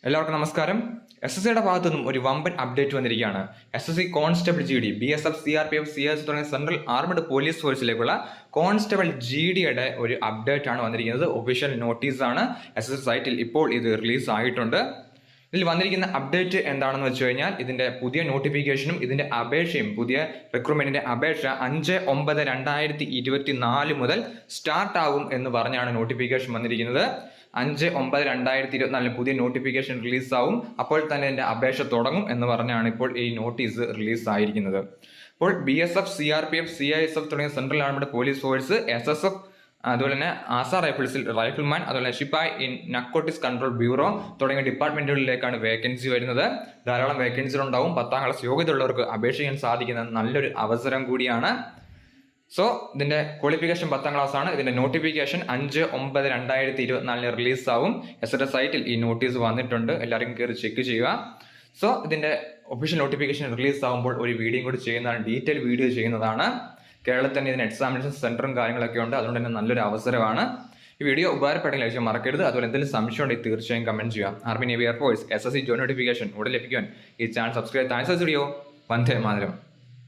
എല്ലാവർക്കും നമസ്കാരം. SSCയുടെ ഭാഗത്തു നിന്നും ഒരു വമ്പൻ അപ്ഡേറ്റ് വന്നിരിക്കുകയാണ്. SSC constable GD, BSF, CRPF, CS തുടങ്ങിയ സെൻട്രൽ ആർമഡ് പോലീസ് ഫോഴ്സിലേക്കുള്ള കോൺസ്റ്റബിൾ GDയുടെ ഒരു അപ്ഡേറ്റ് ആണ് വന്നിരിക്കുന്നത്. ഒഫീഷ്യൽ നോട്ടീസാണ്. SSC സൈറ്റിൽ ഇപ്പോൾ ഇത് റിലീസ് ആയിട്ടുണ്ട്. ഇതിൽ വന്നിരിക്കുന്ന അപ്ഡേറ്റ് എന്താണെന്ന് വെച്ച് കഴിഞ്ഞാൽ ഇതിന്റെ പുതിയ നോട്ടിഫിക്കേഷനും ഇതിന്റെ അപേക്ഷയും, പുതിയ റിക്രൂട്ട്മെന്റിന്റെ അപേക്ഷ 5/9/2024 മുതൽ സ്റ്റാർട്ട് ആകും എന്ന് പറഞ്ഞാണ് നോട്ടിഫിക്കേഷൻ വന്നിരിക്കുന്നത്. 5/9/2024 പുതിയ നോട്ടിഫിക്കേഷൻ റിലീസാവും. അപ്പോൾ തന്നെ ഇതിന്റെ അപേക്ഷ തുടങ്ങും എന്ന് പറഞ്ഞാണ് ഇപ്പോൾ ഈ നോട്ടീസ് റിലീസ് ആയിരിക്കുന്നത്. അപ്പോൾ BSF, CRPF, CISF തുടങ്ങിയ central armed police force, SSF, അതുപോലെ തന്നെ ആസാം റൈഫിൾസിൽ റൈഫിൾമാൻ, അതുപോലെ ഷിപ്പായ് ഇൻ നർക്കോട്ടിക്സ് കൺട്രോൾ ബ്യൂറോ തുടങ്ങിയ ഡിപ്പാർട്ട്മെന്റുകളിലേക്കാണ് വേക്കൻസി വരുന്നത്. ധാരാളം വേക്കൻസികൾ ഉണ്ടാവും. 10ാം ക്ലാസ് യോഗ്യതയുള്ളവർക്ക് അപേക്ഷിക്കാൻ സാധിക്കുന്ന നല്ലൊരു അവസരം കൂടിയാണ്. സോ ഇതിന്റെ ക്വാളിഫിക്കേഷൻ 10ാം ക്ലാസ് ആണ്. ഇതിന്റെ നോട്ടിഫിക്കേഷൻ 5/9/2024 റിലീസാവും. SSCയുടെ സൈറ്റിൽ ഈ നോട്ടീസ് വന്നിട്ടുണ്ട്. എല്ലാവരും കയറി ചെക്ക് ചെയ്യുക. സോ ഇതിന്റെ ഒഫീഷ്യൽ നോട്ടിഫിക്കേഷൻ റിലീസ് ആകുമ്പോൾ ഒരു വീഡിയോ കൂടി ചെയ്യുന്നതാണ്, ഡീറ്റെയിൽ വീഡിയോ ചെയ്യുന്നതാണ്. കേരളത്തിൽ തന്നെ ഇതിന് എക്സാമിനേഷൻ സെന്ററും കാര്യങ്ങളൊക്കെ ഉണ്ട്. അതുകൊണ്ട് തന്നെ നല്ലൊരു അവസരമാണ്. ഈ വീഡിയോ ഉപകാരപ്പെട്ടെങ്കിൽ ലക്ഷ്യം മറക്കരുത്. അതുപോലെ എന്തെങ്കിലും സംശയം ഉണ്ടെങ്കിൽ തീർച്ചയായും കമന്റ് ചെയ്യുക. Army, navy, air force, SSC join notification ഉടൻ ലഭിക്കാൻ ഈ channel subscribe. Thanks for video. Vande Mataram.